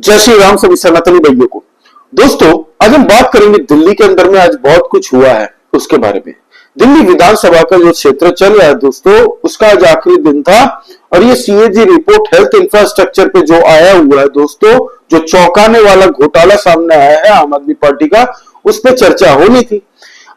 जय श्री राम सभी सनातनी भाइयों को। दोस्तों, आज हम बात करेंगे दिल्ली के अंदर में आज बहुत कुछ हुआ है उसके बारे में। दिल्ली विधानसभा का जो क्षेत्र चल रहा है दोस्तों, उसका आज आखिरी दिन था और ये सीएजी रिपोर्ट हेल्थ इंफ्रास्ट्रक्चर पे जो आया हुआ है दोस्तों, जो चौंकाने वाला घोटाला सामने आया है आम आदमी पार्टी का, उस पर चर्चा होनी थी।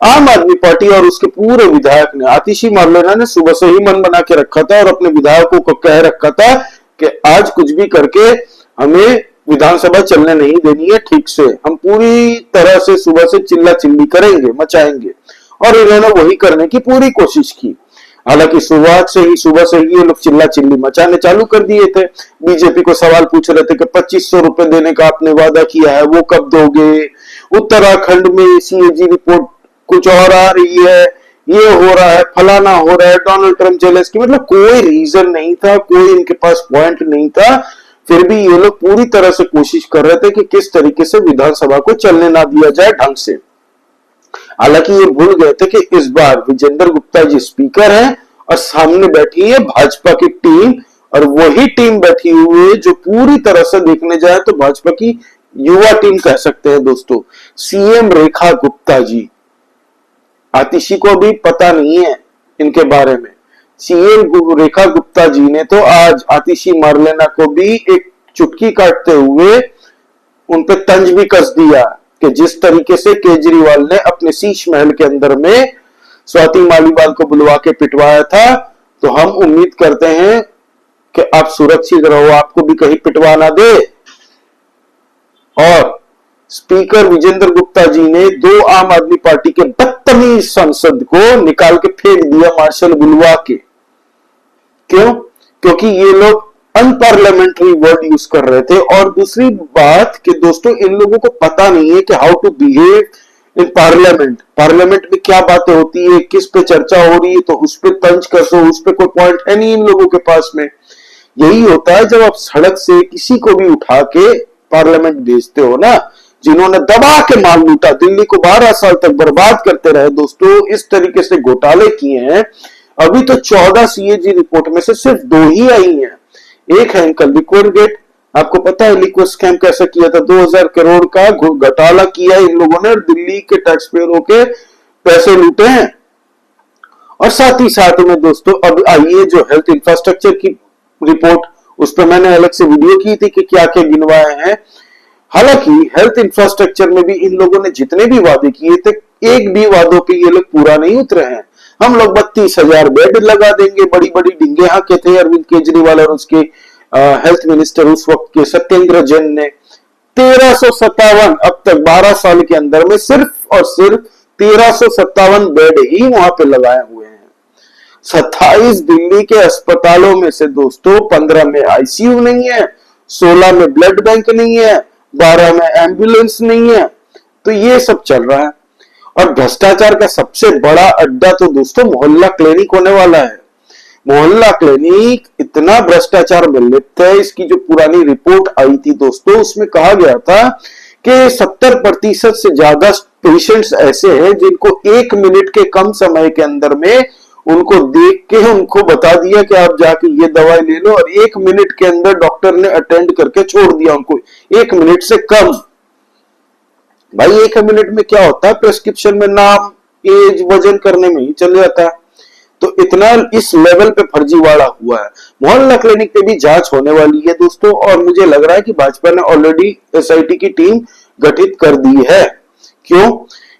आम आदमी पार्टी और उसके पूरे विधायक ने, आतिशी मार्लेना ने सुबह से ही मन बना के रखा था और अपने विधायकों को कह रखा था कि आज कुछ भी करके हमें विधानसभा चलने नहीं देनी है। ठीक से हम पूरी तरह से सुबह से चिल्ला चिल्ली करेंगे, मचाएंगे, और इन्होंने वही करने की पूरी कोशिश की। हालांकि सुबह से ही ये लोग चिल्ला चिल्ली मचाने चालू कर दिए थे। बीजेपी को सवाल पूछ रहे थे कि 2500 रुपए देने का आपने वादा किया है, वो कब दोगे? उत्तराखंड में सीएजी रिपोर्ट कुछ और आ रही है, ये हो रहा है, फलाना हो रहा है, डोनाल्ड ट्रम्प जेलस की, मतलब कोई रीजन नहीं था, कोई इनके पास पॉइंट नहीं था। फिर भी ये लोग पूरी तरह से कोशिश कर रहे थे कि किस तरीके से विधानसभा को चलने ना दिया जाए ढंग से। हालांकि ये भूल गए थे कि इस बार विजेंद्र गुप्ता जी स्पीकर हैं और सामने बैठी है भाजपा की टीम, और वही टीम बैठी हुई है जो पूरी तरह से देखने जाए तो भाजपा की युवा टीम कह सकते हैं दोस्तों। सीएम रेखा गुप्ता जी, आतिशी को भी पता नहीं है इनके बारे में। सीएम रेखा गुप्ता जी ने तो आज आतिशी मार्लेना को भी एक चुटकी काटते हुए उन पे तंज भी कस दिया कि जिस तरीके से केजरीवाल ने अपने शीश महल के अंदर में स्वाति मालीवाल को बुलवा के पिटवाया था, तो हम उम्मीद करते हैं कि आप सुरक्षित रहो, आपको भी कहीं पिटवा ना दे। और स्पीकर विजेंद्र गुप्ता जी ने दो आम आदमी पार्टी के बदतमीज सांसद को निकाल के फेंक दिया मार्शल बुलवा के। क्यों? क्योंकि ये लोग अनपार्लियामेंट्री वर्ड यूज कर रहे थे। और दूसरी बात कि दोस्तों, इन लोगों को पता नहीं है कि how to behave in parliament. Parliament में क्या बातें होती है, किस पे चर्चा हो रही है, तो उस पे तंज कसो, उस पे कोई पॉइंट है नहीं इन लोगों के पास में। यही होता है जब आप सड़क से किसी को भी उठा के पार्लियामेंट भेजते हो ना, जिन्होंने दबा के माल लूटा, दिल्ली को 12 साल तक बर्बाद करते रहे दोस्तों, इस तरीके से घोटाले किए हैं। अभी तो 14 सीएजी रिपोर्ट में से सिर्फ 2 ही आई हैं। एक है इनका लिक्विड गेट, आपको पता है लिक्विड स्कैम कैसे किया था, 2000 करोड़ का घोटाला किया इन लोगों ने, दिल्ली के टैक्स पेयरों के पैसे लूटे हैं। और साथ ही साथ में दोस्तों अब आइए जो हेल्थ इंफ्रास्ट्रक्चर की रिपोर्ट, उस पर मैंने अलग से वीडियो की थी कि क्या क्या गिनवाए हैं। हालांकि हेल्थ इंफ्रास्ट्रक्चर में भी इन लोगों ने जितने भी वादे किए थे, एक भी वादों पे ये लोग पूरा नहीं उतरे हैं। हम लोग 32,000 बेड लगा देंगे, बड़ी बड़ी डिंगे हाँके थे अरविंद केजरीवाल और उसके हेल्थ मिनिस्टर उस वक्त के सत्येंद्र जैन ने। 1357 अब तक 12 साल के अंदर में सिर्फ और सिर्फ 1357 बेड ही वहां पे लगाए हुए हैं। 27 दिल्ली के अस्पतालों में से दोस्तों 15 में आईसीयू नहीं है, 16 में ब्लड बैंक नहीं है, 12 में एम्बुलेंस नहीं है। तो ये सब चल रहा है। और भ्रष्टाचार का सबसे बड़ा अड्डा तो दोस्तों मोहल्ला क्लिनिक होने वाला है। मोहल्ला क्लिनिक इतना भ्रष्टाचार में लिप्त है। इसकी जो पुरानी रिपोर्ट आई थी दोस्तों, उसमें कहा गया था कि 70% से ज्यादा पेशेंट्स ऐसे हैं जिनको 1 मिनट के कम समय के अंदर में उनको देख के उनको बता दिया कि आप जाके ये दवाई ले लो, और 1 मिनट के अंदर डॉक्टर ने अटेंड करके छोड़ दिया उनको। 1 मिनट से कम। भाई 1 मिनट में क्या होता है, प्रेस्क्रिप्शन में नाम, एज, वजन करने में ही चल जाता है। तो इतना इस लेवल पे फर्जीवाड़ा हुआ है। मोहल्ला क्लिनिक पे भी जांच होने वाली है दोस्तों, और मुझे लग रहा है कि भाजपा ने ऑलरेडी एसआईटी की टीम गठित कर दी है। क्यों?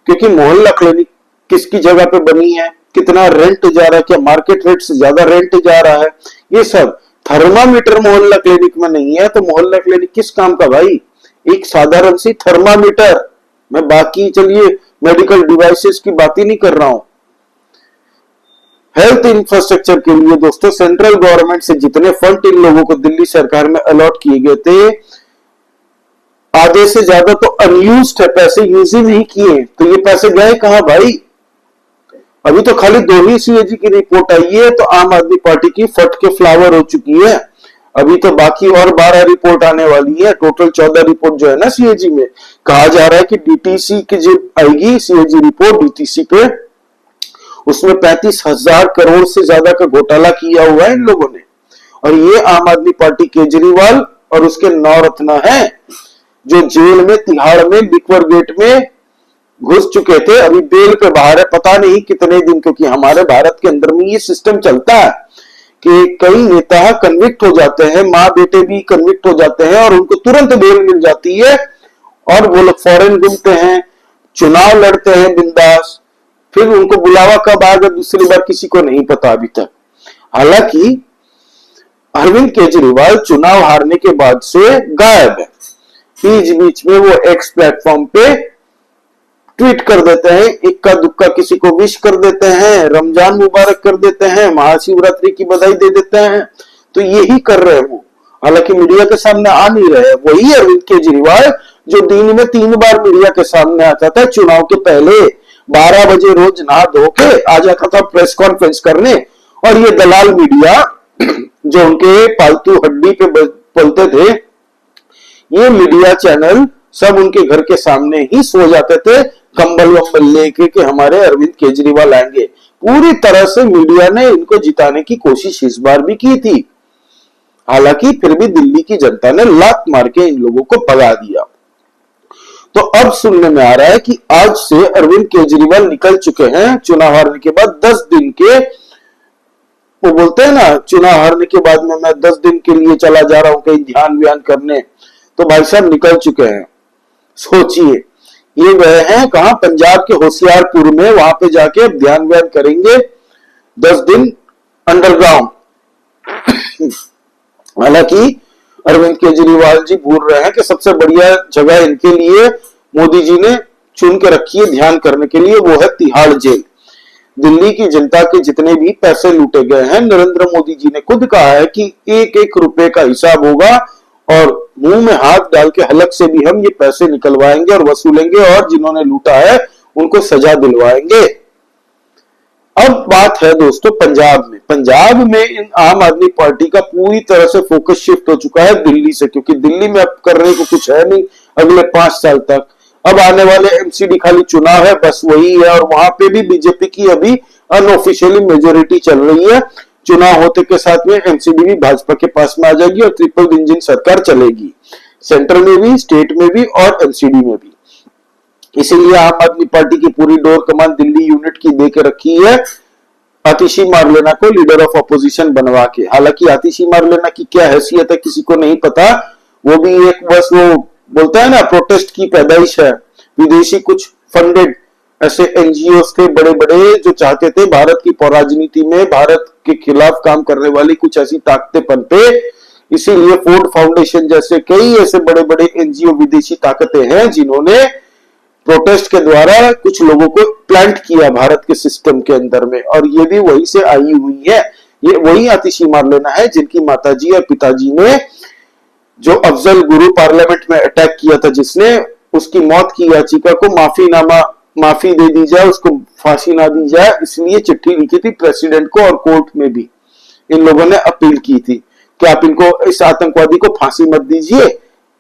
क्योंकि मोहल्ला क्लिनिक किसकी जगह पे बनी है, कितना रेंट जा रहा है, क्या मार्केट रेट से ज्यादा रेंट जा रहा है, ये सब। थर्मामीटर मोहल्ला क्लिनिक में नहीं है, तो मोहल्ला क्लिनिक किस काम का भाई? एक साधारण सी थर्मामीटर। मैं बाकी चलिए मेडिकल डिवाइसेस की बात ही नहीं कर रहा हूं। हेल्थ इंफ्रास्ट्रक्चर के लिए दोस्तों सेंट्रल गवर्नमेंट से जितने फंड इन लोगों को दिल्ली सरकार में अलॉट किए गए थे, आधे से ज्यादा तो अनयूज्ड है, पैसे यूज ही नहीं किए। तो ये पैसे गए कहां भाई? अभी तो खाली 2 ही सीएजी की रिपोर्ट आई है, तो आम आदमी पार्टी की फट के फ्लावर हो चुकी है। अभी तो बाकी और 12 रिपोर्ट आने वाली है। टोटल 14 रिपोर्ट जो है ना सीएजी में। कहा जा रहा है कि डीटीसी की जो आएगी सीएजी रिपोर्ट डीटीसी पे, उसमें 35,000 करोड़ से ज्यादा का घोटाला किया हुआ है इन लोगों ने। और ये आम आदमी पार्टी केजरीवाल और उसके 9 रत्न हैं जो जेल में तिहाड़ में लिक्वर गेट में घुस चुके थे, अभी बेल पे बाहर है, पता नहीं कितने दिन, क्योंकि हमारे भारत के अंदर में ये सिस्टम चलता है कि कई नेता कन्विक्ट हो जाते हैं, माँ बेटे भी कन्विक्ट हो जाते हैं और उनको तुरंत बेल मिल जाती है और वो लोग फॉरेन घूमते हैं, चुनाव लड़ते हैं बिंदास, फिर उनको बुलावा कब आएगा दूसरी बार किसी को नहीं पता अभी तक। हालांकि अरविंद केजरीवाल चुनाव हारने के बाद से गायब है, बीच बीच में वो एक्स प्लेटफॉर्म पे ट्वीट कर देते हैं, इक्का दुक्का किसी को विश कर देते हैं, रमजान मुबारक कर देते हैं, महाशिवरात्रि की बधाई दे देते हैं, तो यही कर रहे हैं वो। हालांकि मीडिया के सामने आ नहीं रहे, वही अरविंद केजरीवाल जो दिन में 3 बार मीडिया के सामने आता था चुनाव के पहले, 12 बजे रोज नहा धो के आ जाता था प्रेस कॉन्फ्रेंस करने, और ये दलाल मीडिया जो उनके पालतू हड्डी पे पलते थे, ये मीडिया चैनल सब उनके घर के सामने ही सो जाते थे कंबल वंबल लेके कि हमारे अरविंद केजरीवाल आएंगे। पूरी तरह से मीडिया ने इनको जिताने की कोशिश इस बार भी की थी, हालांकि फिर भी दिल्ली की जनता ने लात मार के इन लोगों को भगा दिया। तो अब सुनने में आ रहा है कि आज से अरविंद केजरीवाल निकल चुके हैं चुनाव हारने के बाद 10 दिन के, वो बोलते हैं ना चुनाव हारने के बाद में मैं 10 दिन के लिए चला जा रहा हूं कहीं ध्यान व्यान करने, तो भाई साहब निकल चुके हैं। सोचिए, ये गए हैं कहां, पंजाब के होशियारपुर में, वहां पे जाके ध्यान व्यान करेंगे 10 दिन अंडरग्राउंड। हालांकि अरविंद केजरीवाल जी भूल रहे हैं कि सबसे बढ़िया जगह इनके लिए मोदी जी ने चुन के रखी है ध्यान करने के लिए, वो है तिहाड़ जेल। दिल्ली की जनता के जितने भी पैसे लूटे गए हैं, नरेंद्र मोदी जी ने खुद कहा है कि 1-1 रुपए का हिसाब होगा और मुंह में हाथ डाल के हलक से भी हम ये पैसे निकलवाएंगे और वसूलेंगे और जिन्होंने लूटा है उनको सजा दिलवाएंगे। अब बात है दोस्तों पंजाब में इन आम आदमी पार्टी का पूरी तरह से फोकस शिफ्ट हो चुका है दिल्ली से, क्योंकि दिल्ली में अब करने को कुछ है नहीं अगले 5 साल तक। अब आने वाले एमसीडी खाली चुनाव है, बस वही है, और वहां पे भी बीजेपी की अभी अनऑफिशियली मेजोरिटी चल रही है। चुनाव होते के साथ में एमसीडी भी भाजपा के पास में आ जाएगी और ट्रिपल इंजन सरकार चलेगी, सेंटर में भी, स्टेट में भी और एमसीडी में भी। इसीलिए आम आदमी पार्टी की पूरी डोर कमान दिल्ली यूनिट की दे के रखी है आतिशी मारलेना को लीडर ऑफ अपोजिशन बनवा के। हालांकि आतिशी मारलेना की क्या हैसियत है किसी को नहीं पता, वो भी एक बस वो बोलता है ना प्रोटेस्ट की पैदाइश है। विदेशी कुछ फंडेड ऐसे एनजीओ थे बड़े बड़े जो चाहते थे भारत की राजनीति में भारत के खिलाफ काम करने वाली कुछ ऐसी ताकतें पनपे, इसीलिए फोर्ड फाउंडेशन जैसे कई ऐसे बड़े बड़े एनजीओ विदेशी ताकतें हैं जिन्होंने प्रोटेस्ट के द्वारा कुछ लोगों को प्लांट किया भारत के सिस्टम के अंदर में, और ये भी वही से आई हुई है। ये वही आतिशी मारलेना है जिनकी माताजी और पिताजी ने जो अफजल गुरु पार्लियामेंट में अटैक किया था, जिसने उसकी मौत की याचिका को माफी दे दी जाए, उसको फांसी ना दी जाए, इसलिए चिट्ठी लिखी थी प्रेसिडेंट को और कोर्ट में भी इन लोगों ने अपील की थी कि आप इनको, इस आतंकवादी को फांसी मत दीजिए,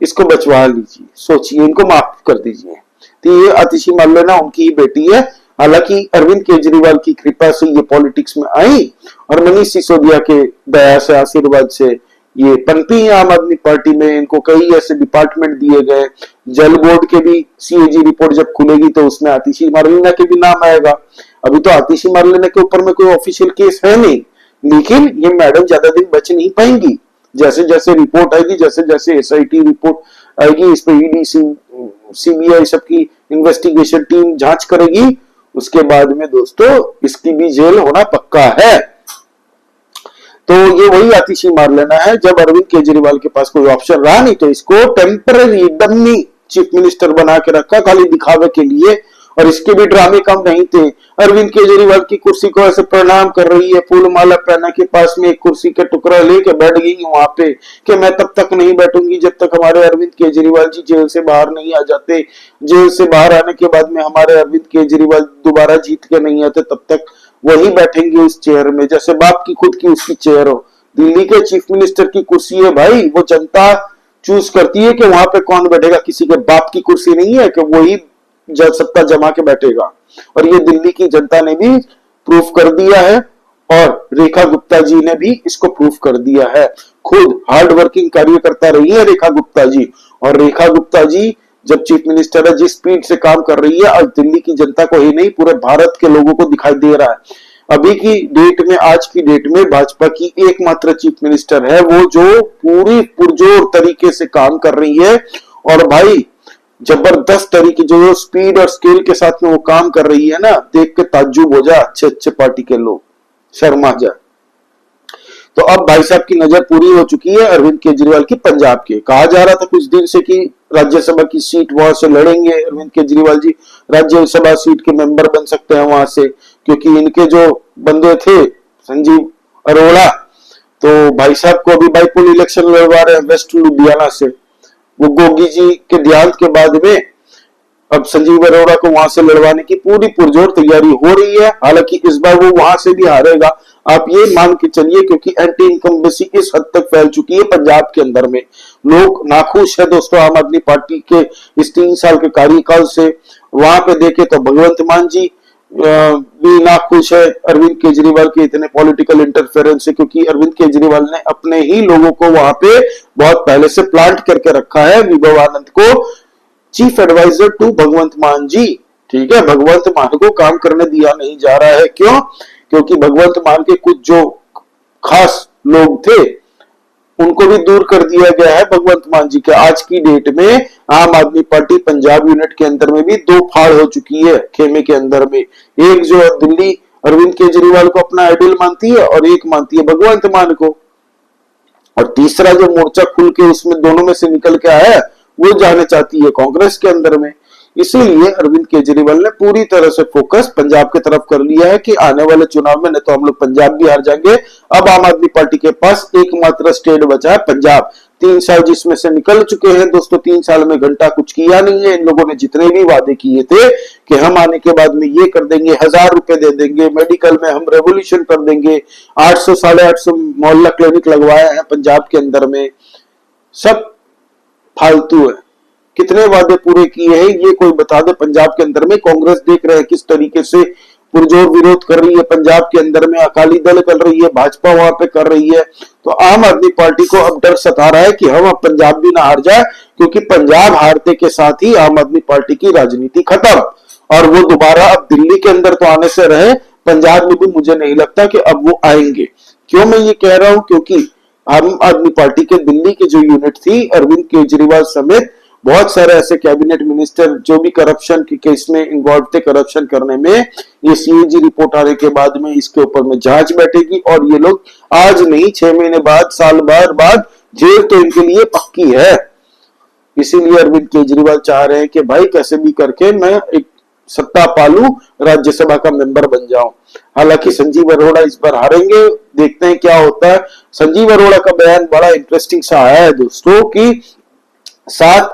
इसको बचवा लीजिए, सोचिए, इनको माफ कर दीजिए। तो ये आतिशी मारलेना उनकी ही बेटी है। हालांकि अरविंद केजरीवाल की कृपा से ये पॉलिटिक्स में आई और मनीष सिसोदिया के दया से आशीर्वाद से ये पनपी आम आदमी पार्टी में। इनको कई ऐसे डिपार्टमेंट दिए गए, जल बोर्ड के भी सीएजी रिपोर्ट जब खुलेगी तो उसमें आतिशी मारलेना के भी नाम आएगा। अभी तो आतिशी मारलेना के ऊपर में कोई ऑफिशियल केस है नहीं, लेकिन ये मैडम ज्यादा दिन बच नहीं पाएंगी। जैसे जैसे रिपोर्ट आएगी, जैसे जैसे एसआईटी रिपोर्ट आएगी, इस पर ईडी सीबीआई सबकी इन्वेस्टिगेशन टीम जांच करेगी, उसके बाद में दोस्तों इसकी भी जेल होना पक्का है। तो ये वही आतिशी मारलेना है। जब अरविंद केजरीवाल के पास कोई ऑप्शन रहा नहीं तो इसको टेम्पररी डम्मी चीफ मिनिस्टर बना के रखा खाली दिखावे के लिए, और इसके भी ड्रामे कम नहीं थे। अरविंद केजरीवाल की कुर्सी को ऐसे प्रणाम कर रही है, फूल माला पहना के पास में एक कुर्सी का टुकड़ा लेके बैठ गई वहां पे कि मैं तब तक नहीं बैठूंगी जब तक हमारे अरविंद केजरीवाल जी जेल से बाहर नहीं आ जाते। जेल से बाहर आने के बाद में हमारे अरविंद केजरीवाल दोबारा जीत के नहीं आते, तब तक वही बैठेंगे उस चेयर में, जैसे बाप की खुद की उसकी चेयर हो। दिल्ली के चीफ मिनिस्टर की कुर्सी है भाई, वो जनता चूज करती है कि वहां पे कौन बैठेगा, किसी के बाप की कुर्सी नहीं है कि वही सत्ता जमा के बैठेगा। और ये दिल्ली की जनता ने भी प्रूफ कर दिया है और रेखा गुप्ता जी ने भी इसको प्रूफ कर दिया है। खुद हार्ड वर्किंग कार्यकर्ता रही है रेखा गुप्ता जी, और रेखा गुप्ता जी जब चीफ मिनिस्टर है जिस स्पीड से काम कर रही है, आज दिल्ली की जनता को ही नहीं पूरे भारत के लोगों को दिखाई दे रहा है। अभी की डेट में, आज की डेट में भाजपा की एकमात्र चीफ मिनिस्टर है वो जो पूरी पुरजोर तरीके से काम कर रही है, और भाई जबरदस्त तरीके जो स्पीड और स्केल के साथ में वो काम कर रही है ना, देख के ताज्जुब हो जा अच्छे अच्छे पार्टी के लोग, शर्मा जा। तो अब भाई साहब की नजर पूरी हो चुकी है अरविंद केजरीवाल की पंजाब के। कहा जा रहा था कुछ दिन से कि राज्यसभा की सीट वहां से लड़ेंगे अरविंद केजरीवाल जी, राज्यसभा सीट के मेंबर बन सकते हैं वहां से, क्योंकि इनके जो बंदे थे संजीव अरोड़ा, तो भाई साहब को अभी बाईपोल इलेक्शन लड़वा रहे हैं वेस्ट लुधियाना से। वो गोगी जी के देहांत के बाद में अब संजीव अरोड़ा को वहां से लड़वाने की पूरी पुरजोर तैयारी हो रही है। हालांकि इस बार वो वहां से भी हारेगा, आप ये मान के चलिए, क्योंकि एंटी इनकम्बेंसी इस हद तक फैल चुकी है पंजाब के अंदर में। लोग नाखुश है दोस्तों आम आदमी पार्टी के इस 3 साल के कार्यकाल से। वहां पे देखे तो भगवंत मान जी भी नाखुश है अरविंद केजरीवाल के इतने पॉलिटिकल इंटरफेरेंस से, क्योंकि अरविंद केजरीवाल ने अपने ही लोगों को वहां पे बहुत पहले से प्लांट करके रखा है। विभव आनंद को चीफ एडवाइजर टू भगवंत मान जी, ठीक है, भगवंत मान को काम करने दिया नहीं जा रहा है। क्यों? क्योंकि भगवंत मान के कुछ जो खास लोग थे उनको भी दूर कर दिया गया है भगवंत मान जी के। आज की डेट में आम आदमी पार्टी पंजाब यूनिट के अंदर में भी 2 फाड़ हो चुकी है खेमे के अंदर में। एक जो है दिल्ली अरविंद केजरीवाल को अपना आइडियल मानती है और एक मानती है भगवंत मान को, और तीसरा जो मोर्चा खुल के उसमें दोनों में से निकल के आया वो जाने चाहती है कांग्रेस के अंदर में। इसीलिए अरविंद केजरीवाल ने पूरी तरह से फोकस पंजाब की तरफ कर लिया है कि आने वाले चुनाव में न तो हम लोग पंजाब भी हार जाएंगे। अब आम आदमी पार्टी के पास एकमात्र स्टेट बचा है पंजाब। 3 साल जिसमें से निकल चुके हैं दोस्तों, 3 साल में घंटा कुछ किया नहीं है। इन लोगों ने जितने भी वादे किए थे कि हम आने के बाद में ये कर देंगे, 1000 रुपए दे देंगे, मेडिकल में हम रेवोल्यूशन कर देंगे, 800 850 मोहल्ला क्लिनिक लगवाए हैं पंजाब के अंदर में, सब फालतू है। कितने वादे पूरे किए हैं ये कोई बता दे पंजाब के अंदर में। कांग्रेस देख रहे हैं किस तरीके से पुरजोर विरोध कर रही है पंजाब के अंदर में, अकाली दल कर रही है, भाजपा वहां पे कर रही है। तो आम आदमी पार्टी को अब डर सता रहा है कि हम अब पंजाब भी ना हार जाए, क्योंकि पंजाब हारते के साथ ही आम आदमी पार्टी की राजनीति खत्म, और वो दोबारा अब दिल्ली के अंदर तो आने से रहे, पंजाब में भी मुझे नहीं लगता कि अब वो आएंगे। क्यों मैं ये कह रहा हूं? क्योंकि आम आदमी पार्टी के दिल्ली की जो यूनिट थी, अरविंद केजरीवाल समेत बहुत सारे ऐसे कैबिनेट मिनिस्टर जो भी करप्शन के केस में इन्वॉल्व थे, करप्शन करने में, ये सीएजी रिपोर्ट आने के बाद में इसके ऊपर में जांच बैठेगी, और ये लोग आज नहीं 6 महीने बाद, साल भर बाद जेल तो इनके लिए पक्की है। इसीलिए अरविंद केजरीवाल चाह रहे हैं कि भाई कैसे भी करके मैं एक सत्ता पालू, राज्यसभा का मेंबर बन जाऊं। हालांकि संजीव अरोड़ा इस बार हारेंगे, देखते हैं क्या होता है। संजीव अरोड़ा का बयान बड़ा इंटरेस्टिंग सा आया है दोस्तों कि 7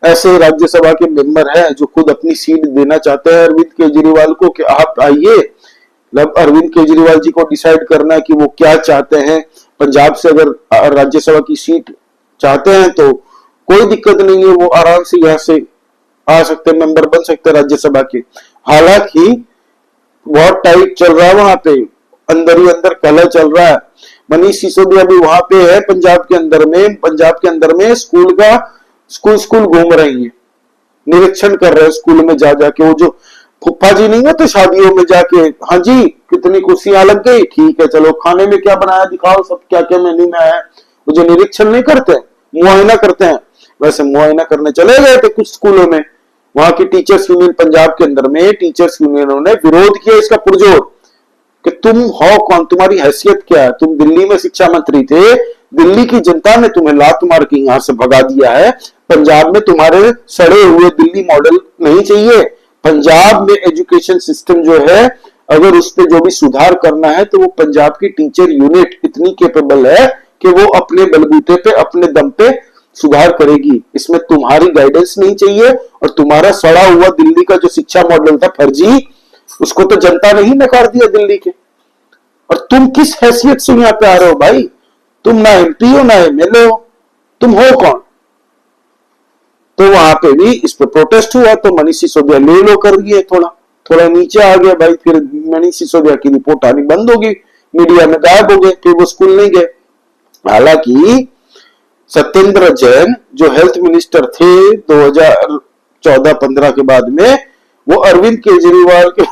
ऐसे राज्यसभा के मेंबर हैं जो खुद अपनी सीट देना चाहते हैं अरविंद केजरीवाल को कि आप आइए। मतलब अरविंद केजरीवाल जी को डिसाइड करना है कि वो क्या चाहते हैं। पंजाब से अगर राज्यसभा की सीट चाहते हैं तो कोई दिक्कत नहीं है, वो आराम से यहाँ से आ सकते, मेंबर बन सकते राज्यसभा के। हालांकि बहुत टाइट चल रहा है वहां पे, अंदर ही अंदर कलह चल रहा है। मनीष सिसोदिया भी वहां पे है पंजाब के अंदर में स्कूल घूम रही है, निरीक्षण कर रहे हैं स्कूल में जा जाके। वो जो फुप्पा जी नहीं होते शादियों में जाके, हाँ जी कितनी कुर्सियां लग गई, ठीक है चलो खाने में क्या बनाया दिखाओ, सब क्या क्या मेन्यू में आया। वो जो निरीक्षण नहीं करते, मुआयना करते हैं, वैसे मुआयना करने चले गए थे कुछ स्कूलों में। वहां की टीचर्स यूनियन पंजाब के अंदर में टीचर्स यूनियनों ने विरोध किया इसका पुरजोर कि तुम हो कौन, तुम्हारी हैसियत क्या है, तुम दिल्ली में शिक्षा मंत्री थे, दिल्ली की जनता ने तुम्हें लात मार के यहां से भगा दिया है। पंजाब में तुम्हारे सड़े हुए दिल्ली मॉडल नहीं चाहिए। पंजाब में एजुकेशन सिस्टम जो है, अगर उस पर जो भी सुधार करना है तो वो पंजाब की टीचर यूनिट इतनी कैपेबल है कि वो अपने बलबूते पे, अपने दम पे सुधार करेगी। इसमें तुम्हारी गाइडेंस नहीं चाहिए। और तुम्हारा सड़ा हुआ दिल्ली का जो शिक्षा मॉडल था फर्जी, उसको तो जनता ने ही नकार दिया दिल्ली के। और तुम किस हैसियत से यहां पे आ रहे हो भाई? तुम ना एमपी हो ना एमएलए हो, तुम हो कौन? तो वहां पे भी इस पे प्रोटेस्ट हुआ, तो मनीष सिसोदिया ले लो कर दिए, थोड़ा नीचे आ गया भाई। फिर मनीष सिसोदिया की रिपोर्ट आनी बंद होगी, मीडिया में गायब हो गए, फिर वो स्कूल नहीं गए। हालांकि सत्येंद्र जैन जो हेल्थ मिनिस्टर थे 2014-15 के बाद में, वो अरविंद केजरीवाल के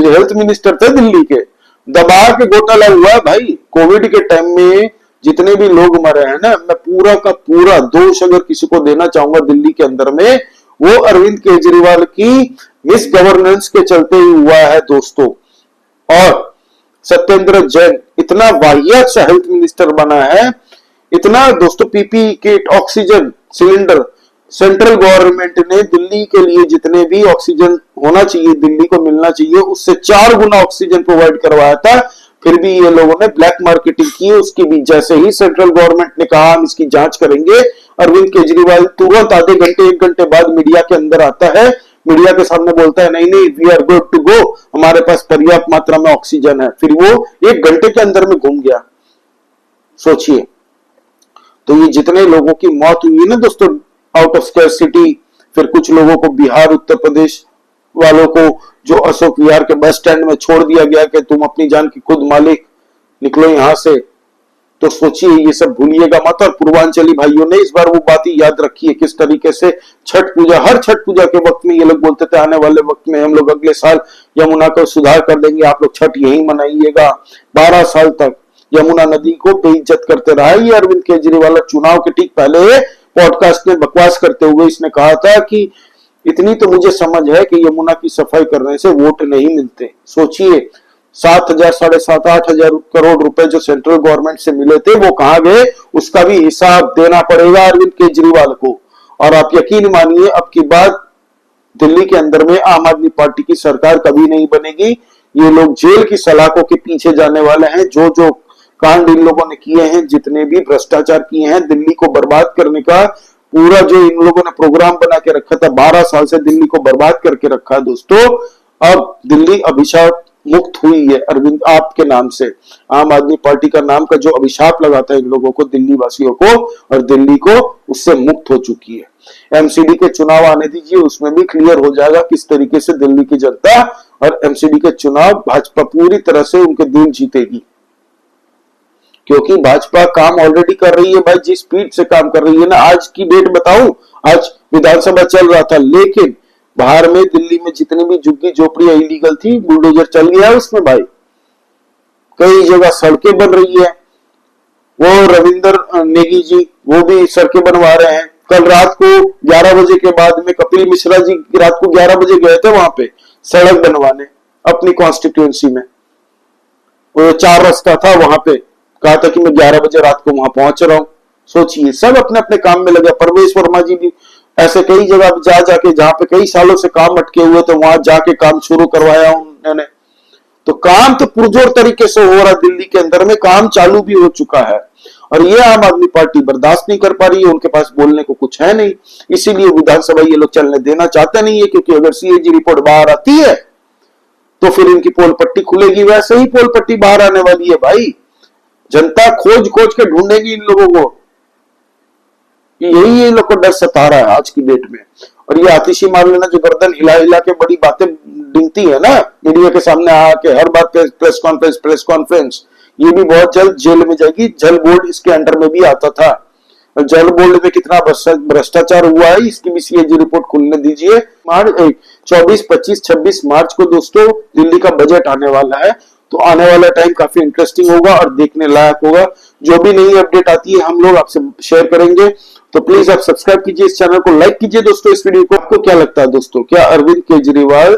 हेल्थ मिनिस्टर थे दिल्ली के, दबा के घोटाला हुआ है भाई। कोविड के टाइम में जितने भी लोग मरे हैं ना, मैं पूरा का पूरा दोष अगर किसी को देना चाहूंगा दिल्ली के अंदर में, वो अरविंद केजरीवाल की मिस गवर्नेंस के चलते ही हुआ है दोस्तों। और सत्येंद्र जैन इतना वाहियात सा हेल्थ मिनिस्टर बना है, इतना दोस्तों, PP kit, oxygen cylinder, central government ने दिल्ली के लिए जितने भी ऑक्सीजन होना चाहिए, दिल्ली को मिलना चाहिए, उससे 4 गुना ऑक्सीजन प्रोवाइड करवाया था। फिर भी ये लोगों ने ब्लैक मार्केटिंग की उसकी भी। जैसे ही सेंट्रल गवर्नमेंट ने कहा हम इसकी जांच करेंगे, अरविंद केजरीवाल तुरंत आधे घंटे 1 घंटे बाद मीडिया के अंदर आता है, मीडिया के सामने बोलता है नहीं we are good to go, हमारे पास पर्याप्त मात्रा में ऑक्सीजन है। फिर वो 1 घंटे के अंदर में घूम गया। सोचिए, तो ये जितने लोगों की मौत हुई है ना दोस्तों आउट ऑफ स्कैरसिटी, फिर कुछ लोगों को बिहार उत्तर प्रदेश वालों को जो अशोक विहार के बस स्टैंड में छोड़ दिया गया कि तुम अपनी जान की खुद मालिक, निकलो यहां से, तो सोचिए ये सब भूलिएगा मत। और पूर्वांचली भाइयों ने इस बार वो बात याद रखी है, किस तरीके से छठ पूजा, हर छठ पूजा के वक्त में ये लोग बोलते थे आने वाले वक्त में हम लोग अगले साल यमुना का सुधार कर देंगे, आप लोग छठ यही मनाइएगा। 12 साल तक यमुना नदी को बेइज्जत करते रहा ये अरविंद केजरीवाल। चुनाव के ठीक पहले पॉडकास्ट में बकवास करते हुए इसने कहा था कि इतनी तो मुझे समझ है कि यमुना की सफाई करने से वोट नहीं मिलते। सोचिए 7,000 7,500 8,000 करोड़ रुपए जो सेंट्रल गवर्नमेंट से मिले थे वो कहां गए, उसका भी हिसाब देना पड़ेगा अरविंद केजरीवाल को। और आप यकीन मानिए अब की बात दिल्ली के अंदर में आम आदमी पार्टी की सरकार कभी नहीं बनेगी। ये लोग जेल की सलाखों के पीछे जाने वाले हैं। जो जो कांड इन लोगों ने किए हैं, जितने भी भ्रष्टाचार किए हैं, दिल्ली को बर्बाद करने का पूरा जो इन लोगों ने प्रोग्राम बना के रखा था, 12 साल से दिल्ली को बर्बाद करके रखा है दोस्तों। अब दिल्ली अभिशाप मुक्त हुई है अरविंद आपके नाम से। आम आदमी पार्टी का नाम का जो अभिशाप लगाता है इन लोगों को, दिल्ली वासियों को, और दिल्ली को उससे मुक्त हो चुकी है। एमसीडी के चुनाव आने दीजिए, उसमें भी क्लियर हो जाएगा किस तरीके से दिल्ली की जनता और एमसीडी के चुनाव भाजपा पूरी तरह से उनके दिल जीतेगी। क्योंकि भाजपा काम ऑलरेडी कर रही है भाई, जिस स्पीड से काम कर रही है ना। आज की डेट बताऊं, आज विधानसभा चल रहा था, लेकिन बाहर में दिल्ली में जितनी भी झुग्गी झोपड़ियां इलीगल थी, बुलडोजर चल गया है उसमें भाई। कई जगह सड़कें बन रही है। वो रविंद्र नेगी जी वो भी सड़कें बनवा रहे हैं। कल रात को 11 बजे के बाद में कपिल मिश्रा जी रात को 11 बजे गए थे वहां पे सड़क बनवाने अपनी कॉन्स्टिट्यूएंसी में। वो 4 रास्ता था, वहां पे कहा था कि मैं 11 बजे रात को वहां पहुंच रहा हूं। सोचिए, सब अपने अपने काम में लगे। परवेश वर्मा जी भी ऐसे कई जगह जा जाके, जहां पे कई सालों से काम अटके हुए थे, वहां जाके काम शुरू करवाया उन्होंने। तो काम तो पुरजोर तरीके से हो रहा, दिल्ली के अंदर में काम चालू भी हो चुका है। और ये आम आदमी पार्टी बर्दाश्त नहीं कर पा रही है, उनके पास बोलने को कुछ है नहीं, इसीलिए विधानसभा ये लोग चलने देना चाहते नहीं है। क्योंकि अगर सीएजी रिपोर्ट बाहर आती है तो फिर इनकी पोल पट्टी खुलेगी। वैसे ही पोल पट्टी बाहर आने वाली है भाई। जनता खोज खोज के ढूंढेगी इन लोगों को। यही ये लोग को डर सता रहा है आज की डेट में। और ये आतिशी मान लेना जो गर्दन हिला हिला के बड़ी बातें डिंगती है ना मीडिया के सामने आके, हर बार प्रेस कॉन्फ्रेंस, ये भी बहुत जल्द जेल में जाएगी। जल बोर्ड इसके अंडर में भी आता था। जल बोर्ड में कितना भ्रष्टाचार हुआ है इसकी भी सीएजी रिपोर्ट खुलने दीजिए। 24, 25, 26 मार्च को दोस्तों दिल्ली का बजट आने वाला है। तो आने वाला टाइम काफी इंटरेस्टिंग होगा और देखने लायक होगा। जो भी नई अपडेट आती है हम लोग आपसे शेयर करेंगे। तो प्लीज आप सब्सक्राइब कीजिए, इस चैनल को लाइक कीजिए दोस्तों। इस वीडियो को आपको क्या लगता है दोस्तों, क्या अरविंद केजरीवाल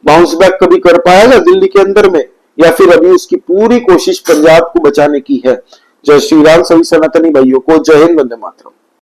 बाउंस बैक कभी कर पाएगा दिल्ली के अंदर में, या फिर अभी उसकी पूरी कोशिश पंजाब को बचाने की है? जय श्री राम। सभी सनातनी भाइयों को जय हिंद, वंदे मातरम।